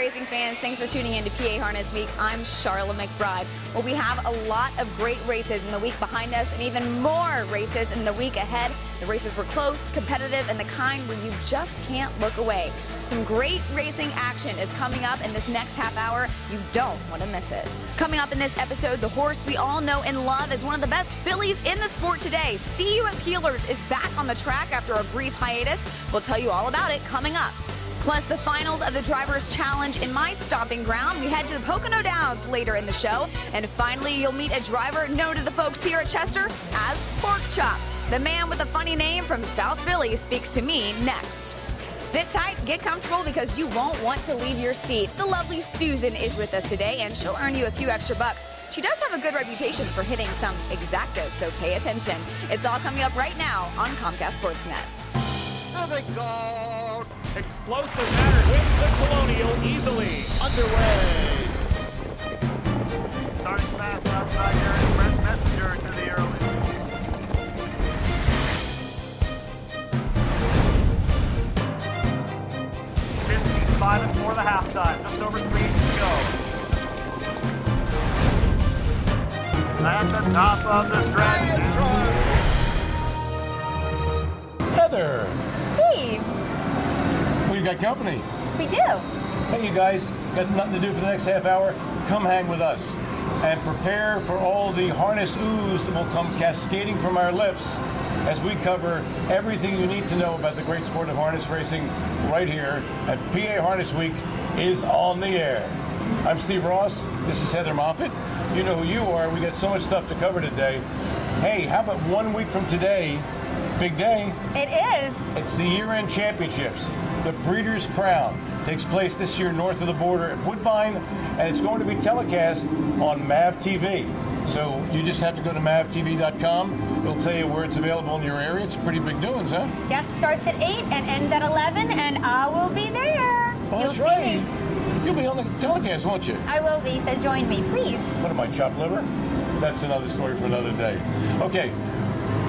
racing fans, thanks for tuning in to PA Harness Week. I'm Sharla McBride. Well, we have a lot of great races in the week behind us and even more races in the week ahead. The races were close, competitive, and the kind where you just can't look away. Some great racing action is coming up in this next half hour. You don't want to miss it. Coming up in this episode, the horse we all know and love is one of the best fillies in the sport today. See You at Peelers is back on the track after a brief hiatus. We'll tell you all about it coming up. Plus, the finals of the Drivers' Challenge in my stomping ground. We head to the Pocono Downs later in the show. And finally, you'll meet a driver known to the folks here at Chester as Porkchop. The man with a funny name from South Philly speaks to me next. Sit tight, get comfortable, because you won't want to leave your seat. The lovely Susan is with us today, and she'll earn you a few extra bucks. She does have a good reputation for hitting some exactas, so pay attention. It's all coming up right now on Comcast Sportsnet. There they go. Explosive Matter wins the Colonial easily. Underway. Starting fast outside here is Brent Messenger to the early. 15-5 and 4 the halftime. Just over 3 to go. At the top of the stretch. Heather. Steve. We've got company. We do. Hey, you guys, got nothing to do for the next half hour? Come hang with us and prepare for all the harness ooze that will come cascading from our lips as we cover everything you need to know about the great sport of harness racing right here at PA Harness Week is on the air. I'm Steve Ross. This is Heather Moffett. You know who you are. We got so much stuff to cover today. Hey, how about 1 week from today? Big day. It is. It's the year-end championships. The Breeders' Crown takes place this year north of the border at Woodbine, and it's going to be telecast on MAV TV. So you just have to go to mavtv.com. They'll tell you where it's available in your area. It's pretty big doings, huh? Yes, starts at 8 and ends at 11, and I will be there. Oh, that's You'll right. see me. You'll be on the telecast, won't you? I will be, so join me, please. What am I, chopped liver? That's another story for another day. Okay.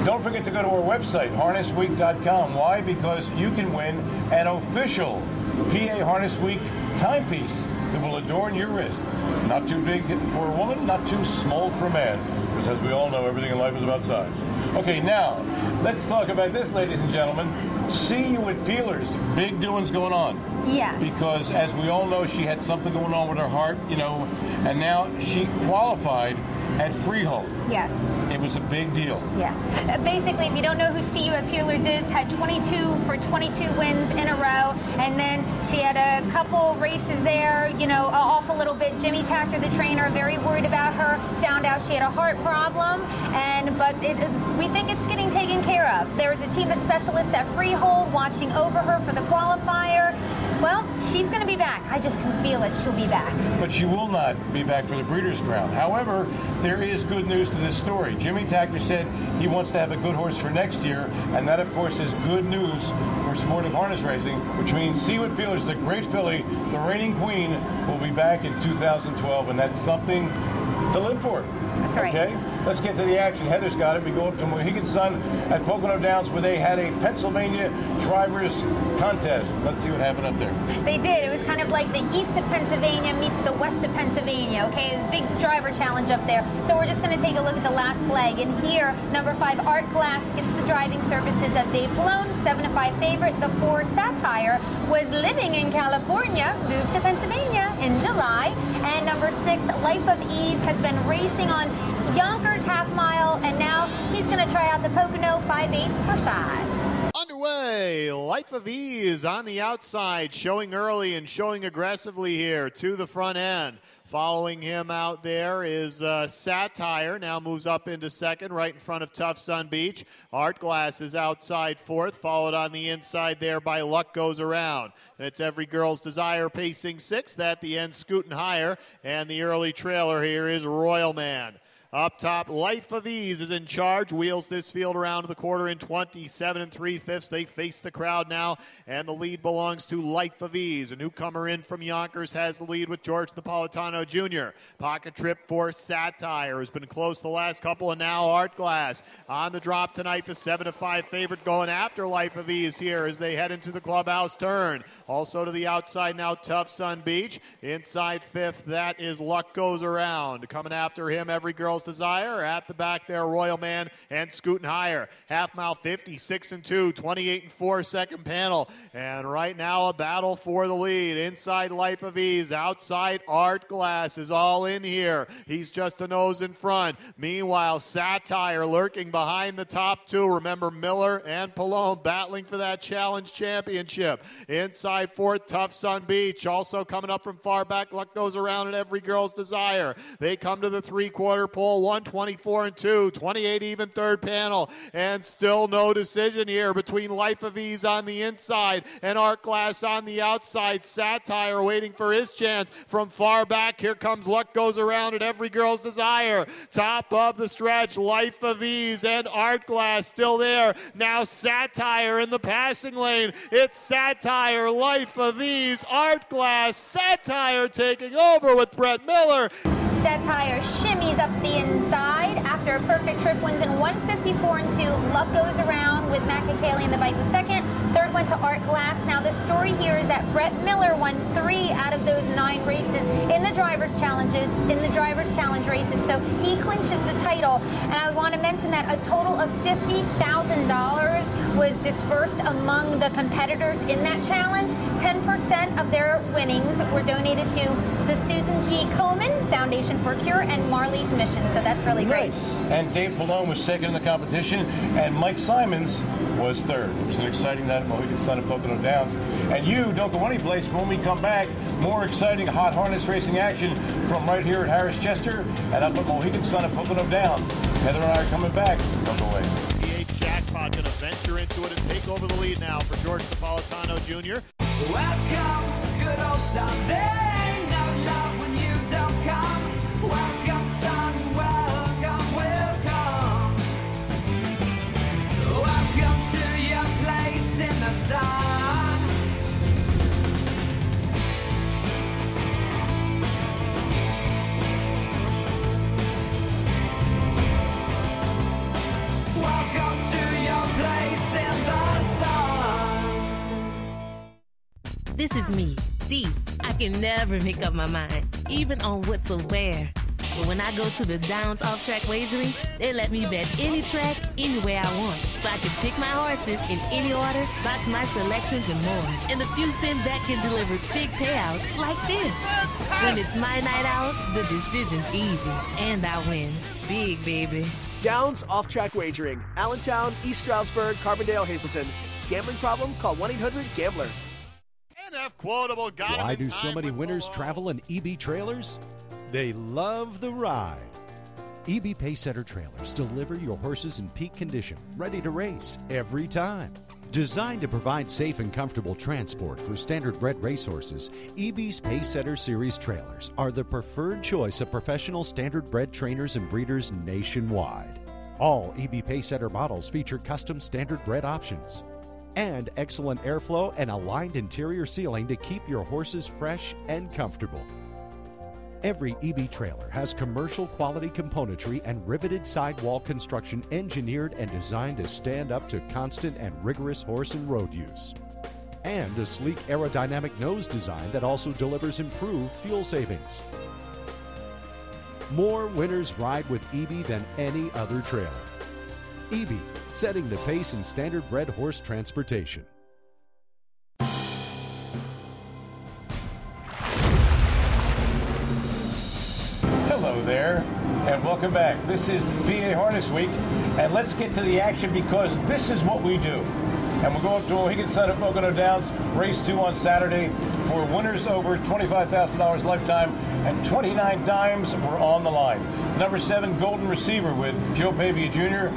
Don't forget to go to our website, HarnessWeek.com. Why? Because you can win an official PA Harness Week timepiece that will adorn your wrist. Not too big for a woman, not too small for a man. Because as we all know, everything in life is about size. Okay, now, let's talk about this, ladies and gentlemen. See You at Peelers. Big doings going on. Yes. Because as we all know, she had something going on with her heart, you know, and now she qualified at Freehold. Yes. It was a big deal. Yeah. Basically, if you don't know who See You at Peelers is, had 22 for 22 wins in a row, and then she had a couple races there, you know, off a little bit. Jimmy Tactor, the trainer, very worried about her, found out she had a heart problem, but we think it's getting taken care of. There's a team of specialists at Freehold watching over her for the qualifier. Well, she's going to be back. I just can feel it. She'll be back. But she will not be back for the Breeders' Crown. However, there is good news to this story. Jimmy Tactor said he wants to have a good horse for next year, and that, of course, is good news for sport of harness racing, which means See You at Peelers, the great filly, the reigning queen, will be back in 2012, and that's something to live for. That's right. Okay, let's get to the action. Heather's got it. We go up to Mohegan Sun at Pocono Downs, where they had a Pennsylvania drivers contest. Let's see what happened up there. They did. It was kind of like the east of Pennsylvania meets the west of Pennsylvania, okay? Big driver challenge up there. So we're just going to take a look at the last leg. And here, number 5, Art Glass gets the driving services of Dave Colon. 7-5 favorite, the 4, Satire, was living in California, moved to Pennsylvania in July. And number 6, Life of Ease, has been racing on Yonkers half mile, and now he's going to try out the Pocono 5/8 for size. Underway, Life of Ease on the outside, showing early and showing aggressively here to the front end. Following him out there is Satire, now moves up into second, right in front of Tough Sun Beach. Art Glass is outside fourth, followed on the inside there by Luck Goes Around. And it's Every Girl's Desire pacing sixth, at the end scooting higher, and the early trailer here is Royal Man. Up top, Life of Ease is in charge, wheels this field around to the quarter in 27 3/5. They face the crowd now, and the lead belongs to Life of Ease. A newcomer in from Yonkers has the lead with George Napolitano Jr. Pocket trip for Satire, has been close the last couple, and now Art Glass. On the drop tonight, the 7-5 favorite going after Life of Ease here as they head into the clubhouse turn. Also to the outside now, Tough Sun Beach. Inside 5th, that is Luck Goes Around. Coming after him, Every Girl's Desire. At the back there, Royal Man and Scootin' Higher. Half mile 50, 6-2, 28-4 second panel. And right now a battle for the lead. Inside Life of Ease, outside Art Glass is all in here. He's just a nose in front. Meanwhile, Satire lurking behind the top two. Remember, Miller and Palone battling for that challenge championship. Inside 4th, Tough Sun Beach. Also coming up from far back, Luck Goes Around and Every Girl's Desire. They come to the three-quarter pole, 124-2, 28 even third panel. And still no decision here between Life of Ease on the inside and Art Glass on the outside. Satire waiting for his chance from far back. Here comes Luck Goes Around and Every Girl's Desire. Top of the stretch, Life of Ease and Art Glass still there. Now Satire in the passing lane. It's Satire, Life of Ease, Art Glass. Satire taking over with Brett Miller. Satire shimmies up the inside after a perfect trip, wins in 154-2. Luck Goes Around with Matt Kakali in the bike was second. Third went to Art Glass. Now the story here is that Brett Miller won 3 out of those 9 races in the Drivers' Challenge races, so he clinches the title. And I want to mention that a total of $50,000 was dispersed among the competitors in that challenge. 10% of their winnings were donated to the Susan G. Komen Foundation for Cure and Marley's Mission, so that's really great. Nice. And Dave Palone was second in the competition, and Mike Simons was third. It was an exciting night at Mohegan Sun at Pocono Downs. And you don't go anyplace. When we come back, more exciting hot harness racing action from right here at Harris Chester and up at Mohegan Sun at Pocono Downs. Heather and I are coming back. Don't go away. PH Jackpot going to venture into it and take over the lead now for George Napolitano Jr. Welcome, good old Sunday. No love when you don't come. Welcome, son, welcome, welcome. Welcome to your place in the sun. Welcome to your place in the sun. This is me, D. I can never make up my mind, even on what to wear. But when I go to the Downs OffTrack Wagering, they let me bet any track, anywhere I want. So I can pick my horses in any order, box my selections and more. And a few cent bet can deliver big payouts like this. When it's my night out, the decision's easy. And I win. Big, baby. Downs OffTrack Wagering. Allentown, East Stroudsburg, Carbondale, Hazleton. Gambling problem? Call 1-800-GAMBLER. NF Quotable got Why do so many winners travel in EB trailers? They love the ride. EB Pacesetter trailers deliver your horses in peak condition, ready to race every time. Designed to provide safe and comfortable transport for standard-bred racehorses, EB's Pacesetter Series trailers are the preferred choice of professional standard-bred trainers and breeders nationwide. All EB Pacesetter models feature custom standard-bred options and excellent airflow and aligned interior sealing to keep your horses fresh and comfortable. Every EB trailer has commercial quality componentry and riveted sidewall construction engineered and designed to stand up to constant and rigorous horse and road use. And a sleek aerodynamic nose design that also delivers improved fuel savings. More winners ride with EB than any other trailer. EB, setting the pace in standard-bred horse transportation. Hello there, and welcome back. This is PA Harness Week, and let's get to the action because this is what we do. And we'll go up to Mohegan Sun at Pocono Downs, race 2 on Saturday for winners over $25,000 lifetime, and 29 dimes were on the line. Number 7, Golden Receiver with Joe Pavia Jr.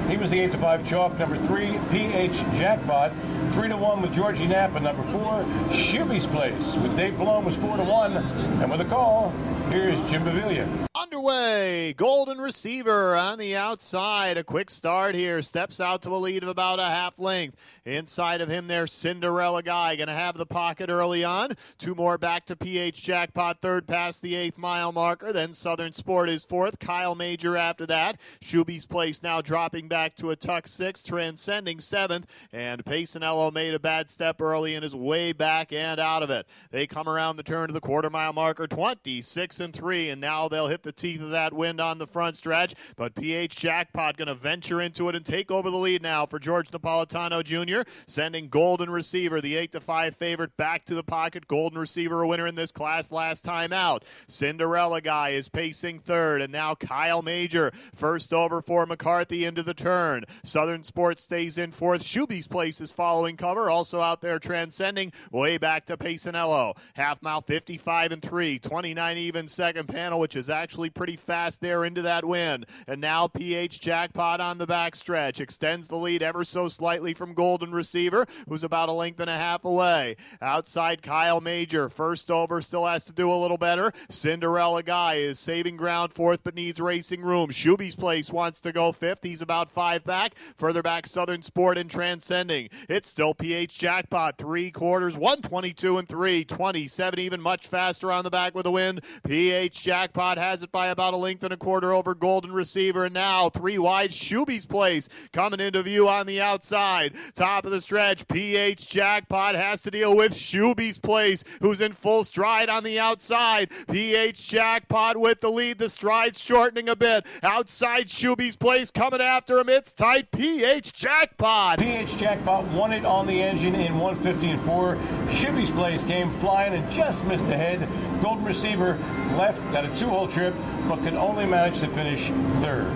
He was the 8-5 chalk. Number 3, PH Jackpot. 3-1 with Georgie Napa. Number 4, Shuby's Place with Dave Palone was 4-1. And with a call, here's Jim Baviglia. underway. Golden Receiver on the outside. A quick start here. Steps out to a lead of about a half length. Inside of him there, Cinderella Guy. Going to have the pocket early on. Two more back to PH Jackpot, third past the 8th mile marker. Then Southern Sport is fourth. Kyle Major after that. Shuby's Place now dropping back to a tuck 6th, transcending 7th. And Paysanello made a bad step early and is way back and out of it. They come around the turn to the quarter-mile marker, 26-3, and now they'll hit the teeth of that wind on the front stretch. But PH Jackpot going to venture into it and take over the lead now for George Napolitano Jr., sending Golden Receiver, the 8-5 favorite, back to the pocket. Golden Receiver, a winner in this class last time out. Cinderella Guy is pacing third, and now Kyle Major first over for McCarthy into the turn. Southern Sport stays in fourth. Shuby's Place is following cover, also out there transcending, way back to Paysanello. Half mile 55-3, 29 even second panel, which is actually pretty fast there into that wind. And now PH Jackpot on the backstretch extends the lead ever so slightly from Golden Receiver, who's about a length and a half away. Outside, Kyle Major first over, still has to do a little better. Cinderella Guy is saving ground fourth but needs racing room. Shuby's Place wants to go fifth. He's about 5 back. Further back, Southern Sport and transcending. It's still PH Jackpot, 3/4, 122-3, 27 even, much faster on the back with the wind. PH Jackpot has it by about a length and a quarter over Golden Receiver. And now 3 wide, Shuby's Place coming into view on the outside. Top of the stretch, PH Jackpot has to deal with Shuby's Place, who's in full stride on the outside. PH Jackpot with the lead, the stride's shortening a bit. Outside, Shuby's Place coming after him. It's tight. PH Jackpot. PH Jackpot won it on the engine in 1:50-4. Shuby's Place came flying and just missed ahead. Golden Receiver left, got a 2-hole trip, but could only manage to finish third.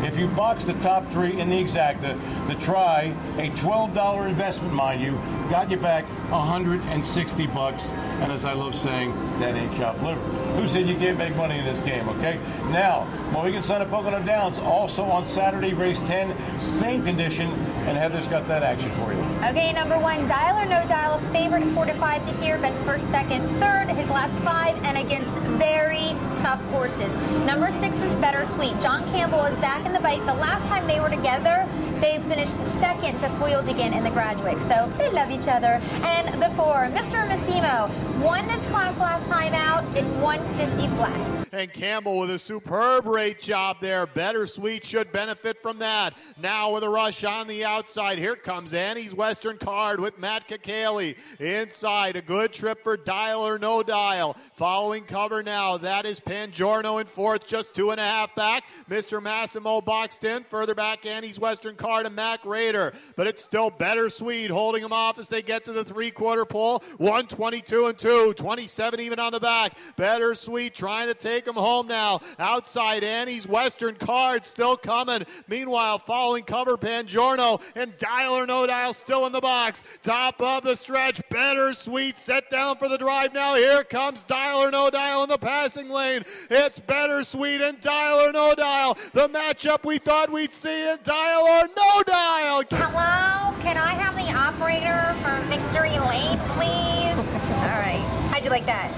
If you box the top 3 in the exacta, the try, a $12 investment, mind you, got you back $160. And as I love saying, that ain't chopped liver. Who said you can't make money in this game, okay? Now, we can sign up Pocono Downs also on Saturday, race 10, same condition, and Heather's got that action for you. Okay, number 1, Dial or No Dial, favorite 4-5 to here, but first, second, third, his last 5, and against very tough horses. Number 6 is Better Sweet. John Campbell is back in the bike. The last time they were together, they finished second to Foiled again in the Graduate, so they love each other. And the 4, Mr. Massimo, won this class last time out in 150 flat. And Campbell with a superb rate job there. Better Sweet should benefit from that. Now with a rush on the outside, here comes Annie's Western Card with Matt Kakali. Inside, a good trip for Dial or No Dial. Following cover now, that is Pangiorno in fourth, just 2.5 back. Mr. Massimo boxed in. Further back, Annie's Western Card and Mac Raider. But it's still Better Sweet holding them off as they get to the 3/4 pole. 122-2, 27 even on the back. Better Sweet trying to take him home now. Outside, Annie's Western Card still coming. Meanwhile, following cover, Pangiorno and Dial or No Dial still in the box. Top of the stretch, Better Sweet set down for the drive now. Here comes Dial or No Dial in the passing lane. It's Better Sweet and Dial or No Dial. The matchup we thought we'd see in Dial or No Dial. Hello, can I have the operator for Victory Lane, please? All right, how'd you like that?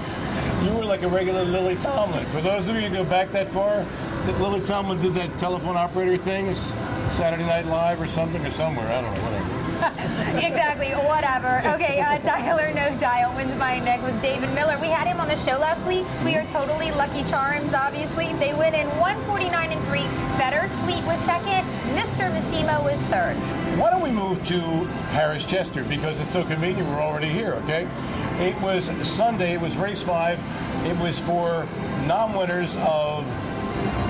You were like a regular Lily Tomlin. For those of you who go back that far, that Lily Tomlin did that telephone operator thing, Saturday Night Live or something, or somewhere, I don't know, whatever. Exactly, whatever. Okay, Dial or No Dial wins by neck with David Miller. We had him on the show last week. We are totally lucky charms, obviously. They win in 149-3. Better Sweet was second. Mr. Massimo was third. Why don't we move to Harris Chester, because it's so convenient, we're already here, okay? It was Sunday, it was race 5. It was for non-winners of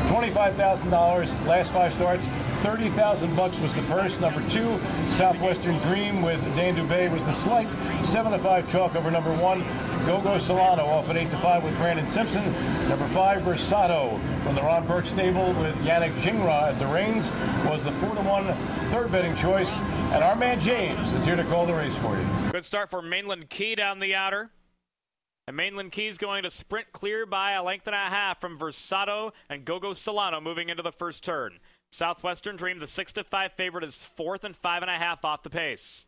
$25,000, last 5 starts. $30,000 was the purse. Number 2, Southwestern Dream with Dan Dubé was the slight. 7-5 chalk over number 1. Go Solano off at 8-5 with Brandon Simpson. Number 5, Versato from the Ron Burke stable with Yannick Gingras at the reins was the 4-1 third betting choice. And our man James is here to call the race for you. Good start for Mainland Key down the outer. And Mainland Key's going to sprint clear by a length and a half from Versato and Go Solano moving into the first turn. Southwestern Dream, the 6-5 favorite, is fourth and 5.5 off the pace.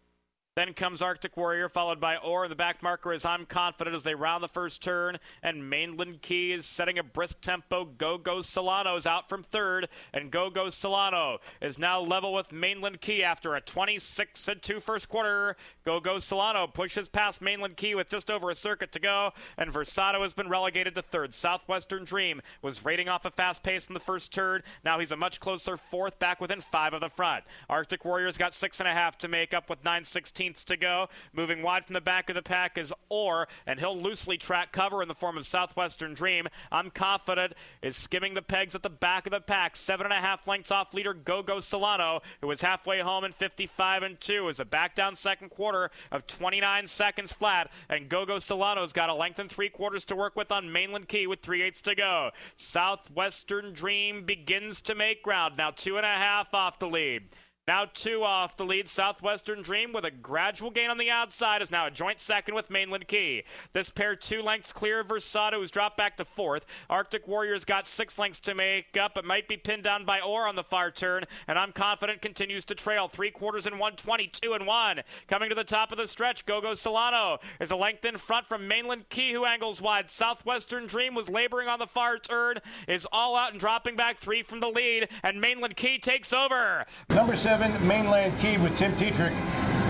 Then comes Arctic Warrior, followed by Orr. The back marker is I'm Confident as they round the first turn. And Mainland Key is setting a brisk tempo. Go Solano is out from third. And Go Solano is now level with Mainland Key after a 26-2 first quarter. Go Solano pushes past Mainland Key with just over a circuit to go. And Versato has been relegated to third. Southwestern Dream was rating off a fast pace in the first turn. Now he's a much closer fourth, back within 5 of the front. Arctic Warrior's got 6.5 to make up with 9/16 to go. Moving wide from the back of the pack is Orr, and he'll loosely track cover in the form of Southwestern Dream. I'm Confident is skimming the pegs at the back of the pack. 7.5 lengths off leader Go Solano, who was halfway home in 55-2, is a back down second quarter of 29 seconds flat, and Go Solano's got a length and 3/4 to work with on Mainland Key with 3/8 to go. Southwestern Dream begins to make ground, now 2.5 off the lead. Now 2 off the lead. Southwestern Dream with a gradual gain on the outside is now a joint second with Mainland Key. This pair 2 lengths clear of Versato, who's dropped back to fourth. Arctic Warrior's got 6 lengths to make up. It might be pinned down by Orr on the far turn, and I'm Confident continues to trail 3/4 and 1:22-1. Coming to the top of the stretch, Go Solano is a length in front from Mainland Key, who angles wide. Southwestern Dream was laboring on the far turn, is all out and dropping back 3 from the lead, and Mainland Key takes over. Number 7, Mainland Key with Tim Tetrick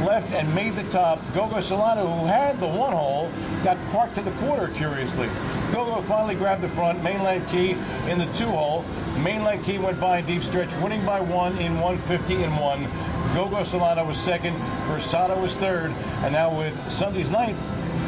left and made the top. Go Solano, who had the 1 hole, got parked to the quarter, curiously. Go finally grabbed the front. Mainland Key in the 2 hole. Mainland Key went by in deep stretch, winning by 1 in 1:50-1. Go Solano was second. Versato was third. And now with Sunday's 9th,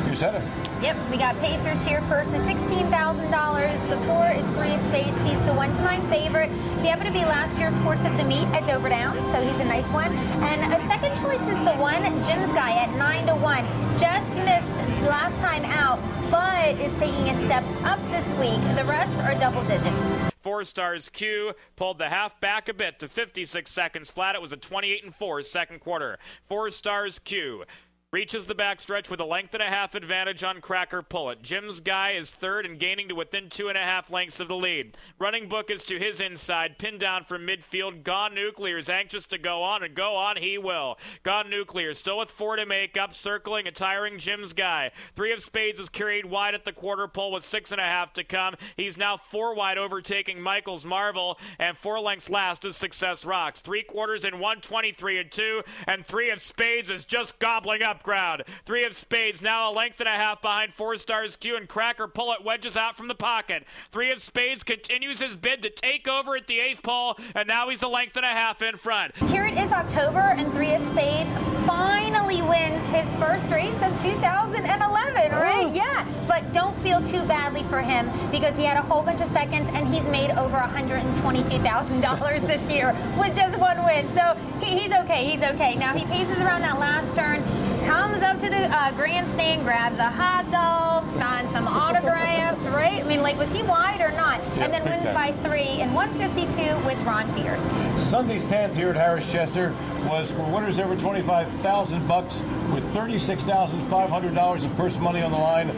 here's Heather. Yep, we got Pacers here. Purse is $16,000. The 4 is Three of Spades. He's the 1-to-9 favorite. He happened to be last year's horse of the meet at Dover Downs, so he's a nice one. And a second choice is the 1, Jim's Guy at 9-1. Just missed last time out, but is taking a step up this week. The rest are double digits. 4 Stars Q pulled the half back a bit to 56 seconds flat. It was a 28-4 second quarter. 4 Stars Q reaches the backstretch with a length and a half advantage on Cracker Pullet. Jim's Guy is third and gaining to within 2.5 lengths of the lead. Running Book is to his inside, pinned down from midfield. Gone Nuclear is anxious to go on, and go on he will. Gone Nuclear still with 4 to make up, circling and tiring Jim's Guy. 3 of Spades is carried wide at the quarter pole with 6.5 to come. He's now 4 wide, overtaking Michael's Marvel, and 4 lengths last is Success Rocks. 3/4 in 1:23-2, and 3 of Spades is just gobbling up ground. 3 of Spades now a length and a half behind 4 Stars Q, and Cracker Pullet wedges out from the pocket. 3 of Spades continues his bid to take over at the 8th pole, and now he's a length and a half in front. Here it is October, and 3 of Spades finally wins his first race of 2011, right? Yeah, but don't feel too badly for him because he had a whole bunch of seconds, and he's made over $122,000 this year with just 1 win. So he's okay. He's okay. Now he paces around that last turn, comes up to the grandstand, grabs a hot dog, signs some autographs, right? I mean, like, was he wide or not? Yeah, and then wins by 3 in 1:52 with Ron Pierce. Sunday's 10th here at Harris Chester was for winners over $25,000 with $36,500 in purse money on the line.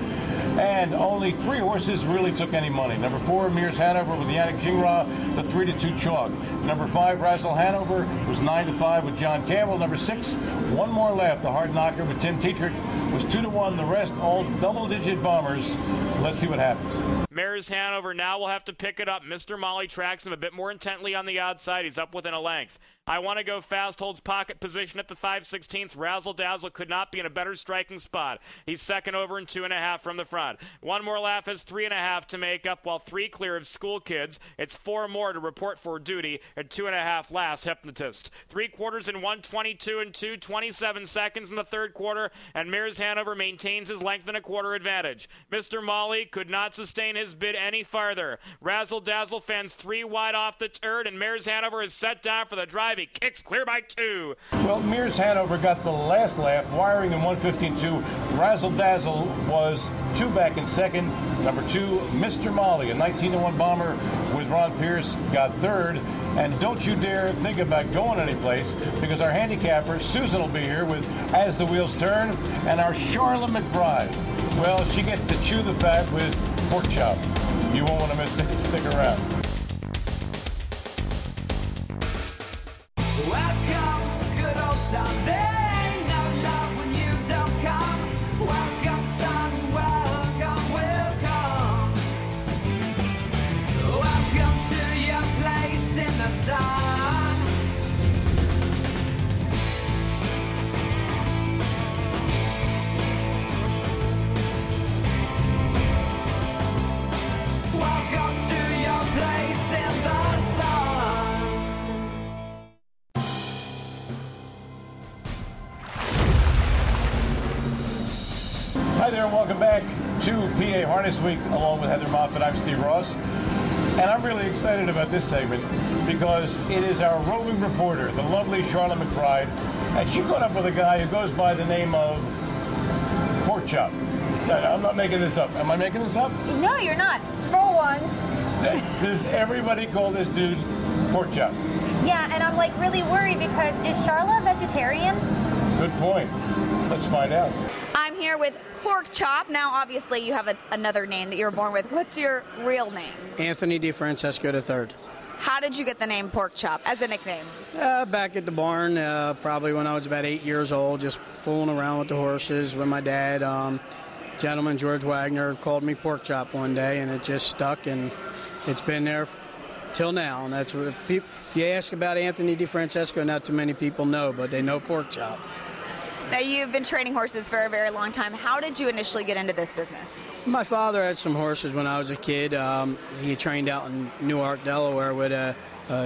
And only 3 horses really took any money. Number 4, Mears Hanover with Yannick Gingras, the 3-2 chalk. Number 5, Razzle Hanover was 9-5 with John Campbell. Number 6, One More Left, the hard knocker with Tim Tetrick, was 2-1. The rest all double-digit bombers. Let's see what happens. Mears Hanover now will have to pick it up. Mr. Molly tracks him a bit more intently on the outside. He's up within a length. I Want to Go Fast holds pocket position at the 5/16. Razzle Dazzle could not be in a better striking spot. He's second over and 2.5 from the front. One More Laugh has 3.5 to make up, while 3 clear of School Kids. It's 4 more to report for duty, and 2.5 last Hypnotist. 3/4 in 1:22-2, 27 seconds in the third quarter, and Mears Hanover maintains his length and a quarter advantage. Mr. Molly could not sustain his bid any farther. Razzle Dazzle fends 3 wide off the turn, and Mears Hanover is set down for the drive. He kicks clear by 2. Well, Mears Hanover got the last laugh, wiring in 1:15-2. Razzle Dazzle was 2 back in second. Number 2, Mr. Molly, a 19-1 bomber with Ron Pierce, got third. And don't you dare think about going anyplace, because our handicapper, Susan, will be here with As the Wheels Turn, and our Sharla McBride. Well, she gets to chew the fat with Porkchop. You won't want to miss it. Stick around. Welcome, good old Sunday. No love PA Harness Week along with Heather Moffat. I'm Steve Ross. And I'm really excited about this segment because it is our roving reporter, the lovely Sharla McBride, and she caught up with a guy who goes by the name of Porkchop. No, I'm not making this up. Am I making this up? No, you're not. For once. Does everybody call this dude Porkchop? Yeah, and I'm like really worried because is Sharla a vegetarian? Good point. Let's find out. I'm here with Porkchop. Now, obviously, you have another name that you were born with. What's your real name? Anthony DeFrancesco III. How did you get the name Porkchop as a nickname? Back at the barn, probably when I was about 8 years old, just fooling around with the horses with my dad. Gentleman George Wagner called me Porkchop one day, and it just stuck, and it's been there till now. And that's what if you ask about Anthony DeFrancesco, not too many people know, but they know Porkchop. Now, you've been training horses for a very long time. How did you initially get into this business? My father had some horses when I was a kid. He trained out in Newark, Delaware with a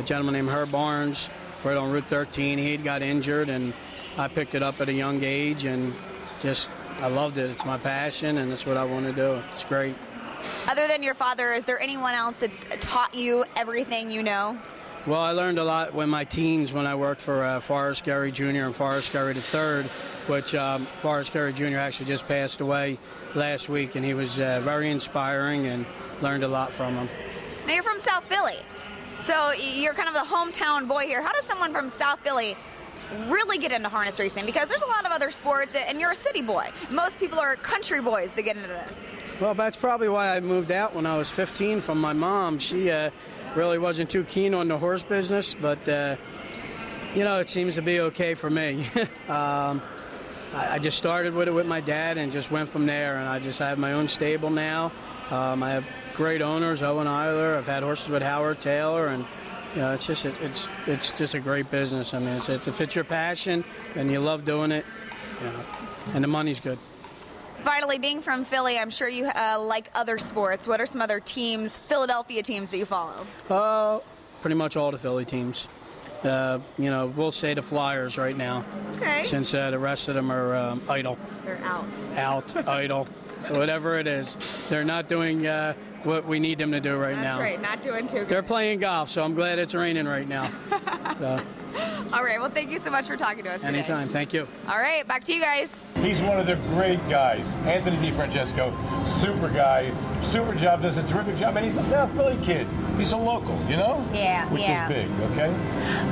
gentleman named Herb Barnes right on Route 13. He got injured, and I picked it up at a young age, and just I loved it. It's my passion, and it's what I want to do. It's great. Other than your father, is there anyone else that's taught you everything you know? Well, I learned a lot when my teens when I worked for Forrest Gary Jr. and Forrest Gary III, which Forrest Gary Jr. actually just passed away last week, and he was very inspiring and learned a lot from him. Now, you're from South Philly, so you're kind of the hometown boy here. How does someone from South Philly really get into harness racing? Because there's a lot of other sports, and you're a city boy. Most people are country boys that get into this. Well, that's probably why I moved out when I was 15 from my mom. She really wasn't too keen on the horse business, but, you know, it seems to be okay for me. I just started with it with my dad and just went from there, and I just have my own stable now. I have great owners, Owen Eiler. I've had horses with Howard Taylor, and you know, it's just a great business. I mean, if it's your passion and you love doing it, you know, and the money's good. Finally, being from Philly, I'm sure you like other sports. What are some other teams, Philadelphia teams, that you follow? Pretty much all the Philly teams. You know, we'll say the Flyers right now. Okay. Since the rest of them are idle. They're out. Out, idle, whatever it is. They're not doing what we need them to do right now. That's right, not doing too good. They're playing golf, so I'm glad it's raining right now. So. All right, well, thank you so much for talking to us today. Anytime, thank you. All right, back to you guys. He's one of the great guys, Anthony DeFrancesco, super guy, super job, does a terrific job, and he's a South Philly kid. He's a local, you know? Yeah, Which is big, okay?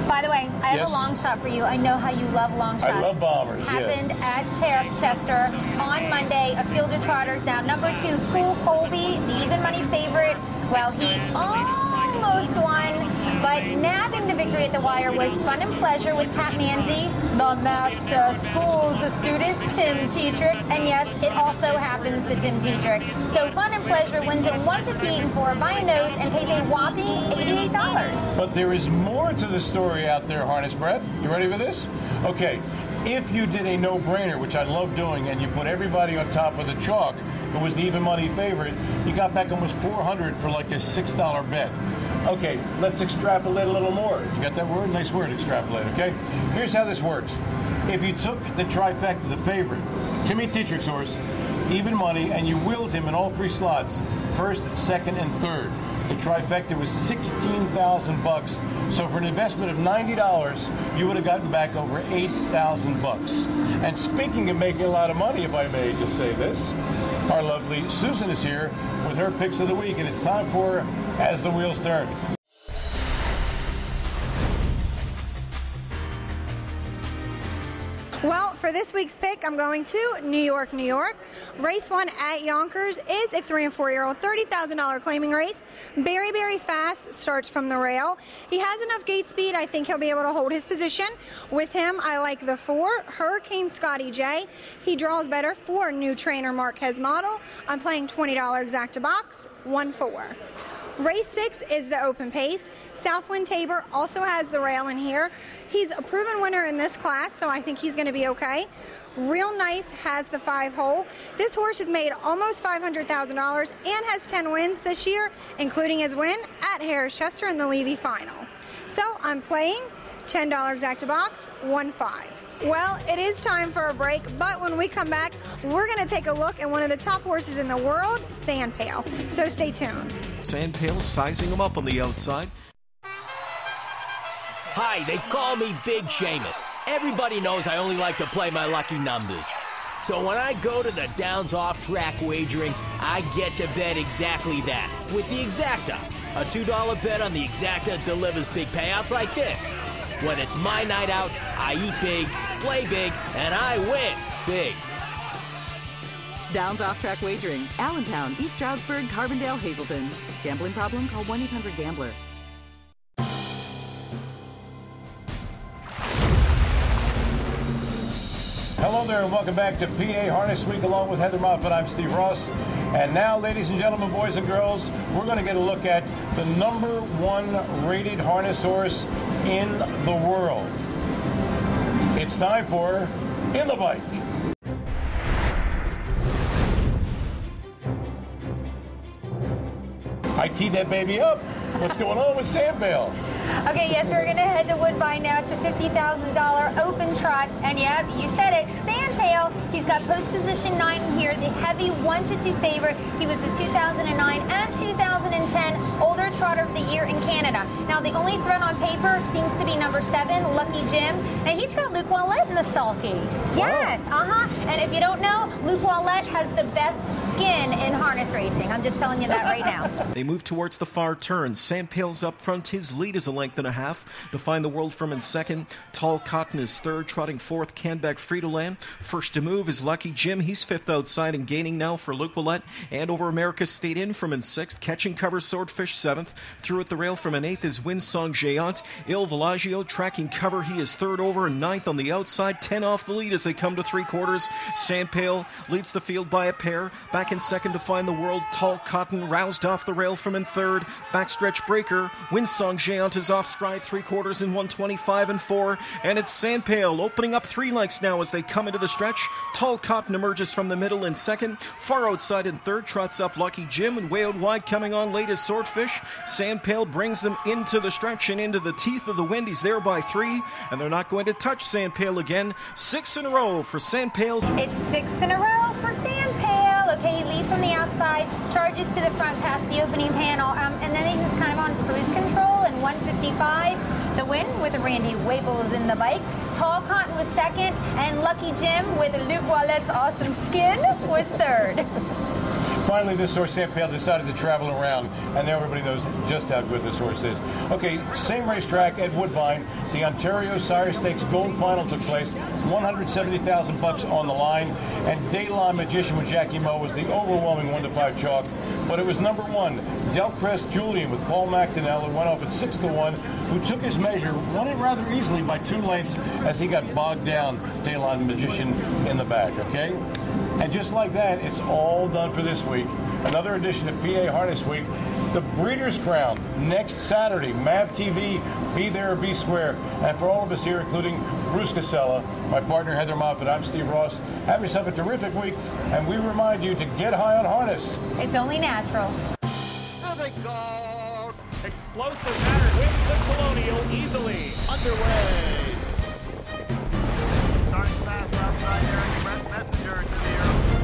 By the way, I have a long shot for you. I know how you love long shots. I love bombers, Happened at Chester on Monday, a field of trotters. Now, number 2, Cool Colby, the even money favorite. Well, he almost won, but nabbing the victory at the wire was Fun and Pleasure with Pat Manzi, the master schools a student, Tim Tetrick, and yes, it also happens to Tim Tetrick. So Fun and Pleasure wins at 158.4 by a nose and pays a whopping $88. But there is more to the story out there, Harness Breath. You ready for this? Okay. If you did a no-brainer, which I love doing, and you put everybody on top of the chalk, who was the even money favorite, you got back almost $400 for like a $6 bet. Okay, let's extrapolate a little more. You got that word? Nice word, extrapolate, okay? Here's how this works. If you took the trifecta, the favorite, Timmy Tetrick's horse, even money, and you willed him in all 3 slots, first, second, and third, the trifecta was $16,000. So for an investment of $90, you would have gotten back over $8,000. And speaking of making a lot of money, if I may just say this, our lovely Susan is here with her picks of the week, and it's time for As the Wheels Turn. Well, for this week's pick, I'm going to New York, New York. Race 1 at Yonkers is a 3- and 4-year-old $30,000 claiming race. Very fast, starts from the rail. He has enough gate speed. I think he'll be able to hold his position. With him, I like the 4, Hurricane Scotty J. He draws better for new trainer Marquez Model. I'm playing $20 exacta box, 1-4. Race 6 is the open pace. Southwind Tabor also has the rail in here. He's a proven winner in this class, so I think he's going to be okay. Real Nice has the 5-hole. This horse has made almost $500,000 and has 10 wins this year, including his win at Harris Chester in the Levy Final. So I'm playing $10 exacta box, 1-5. Well, it is time for a break, but when we come back, we're going to take a look at one of the top horses in the world, Sandpail. So stay tuned. Sandpail sizing him up on the outside. Hi, they call me Big Seamus. Everybody knows I only like to play my lucky numbers. So when I go to the Downs OffTrack Wagering, I get to bet exactly that with the exacta. A $2 bet on the exacta delivers big payouts like this. When it's my night out, I eat big, play big, and I win big. Downs OffTrack Wagering, Allentown, East Stroudsburg, Carbondale, Hazleton. Gambling problem? Call 1-800-GAMBLER. Hello there and welcome back to PA Harness Week along with Heather Moffat. I'm Steve Ross. And now, ladies and gentlemen, boys and girls, we're going to get a look at the #1 rated harness horse in the world. It's time for In the Bike. I teed that baby up. What's going on with Sandpail? Okay, yes, we're going to head to Woodbine now. It's a $50,000 open trot. And yep, you said it, Sandpail. He's got post position 9 here, the heavy 1-2 favorite. He was the 2009 and 2010 older trotter of the year in Canada. Now, the only threat on paper seems to be number 7, Lucky Jim. And he's got Luke Wallette in the sulky. Yes, And if you don't know, Luke Wallette has the best skin in harness racing. I'm just telling you that right now. They move towards the far turn. Sandpail's up front. His lead is a length and a half. Define the World from in second. Tall Cotton is third. Trotting fourth, Canback Frito-Land. First to move is Lucky Jim. He's fifth outside and gaining now for Luke Wallette. And over America State in from in sixth. Catching cover Swordfish seventh. Through at the rail from an eighth is Winsong Géant. Il Villaggio tracking cover. He is third over and ninth on the outside. 10 off the lead as they come to three quarters. Sandpail leads the field by a pair. Back in second to Find the World. Tall Cotton roused off the rail from in third. Backstretch Breaker. Winsong Géant is off stride three quarters in 1:25 and 4. And it's Sandpail opening up 3 lengths now as they come into the stretch. Tall Cotton emerges from the middle in second. Far outside in third trots up Lucky Jim, and way out wide coming on late is Swordfish. Sandpail brings them into the stretch and into the teeth of the wind. He's there by 3, and they're not going to touch Sandpail again. 6 in a row for Sandpail. It's 6 in a row for Sandpail. Okay, he leads from the outside, charges to the front past the opening panel, and then he's just kind of on cruise control in 1:55. The win with Randy Waples in the bike. Tall Cotton was second, and Lucky Jim with Luke Wallette's awesome skin was third. Finally, this horse, Sandpail, decided to travel around, and now everybody knows just how good this horse is. Okay, same racetrack at Woodbine. The Ontario Sire Stakes Gold Final took place. $170,000 on the line, and Dayline Magician with Jackie Moe was the overwhelming 1-5 chalk. But it was #1, Delcrest Julian with Paul McDonnell, who went off at 6-1, who took his measure, won it rather easily by 2 lengths as he got bogged down, Dayline Magician in the back, okay? And just like that, it's all done for this week. Another edition of PA Harness Week. The Breeders' Crown next Saturday. MAV TV, be there or be square. And for all of us here, including Bruce Casella, my partner Heather Moffat, I'm Steve Ross. Have yourself a terrific week, and we remind you to get high on harness. It's only natural. Explosive Matter wins the Colonial easily. Underway. Starting fast outside there. Express Messenger to the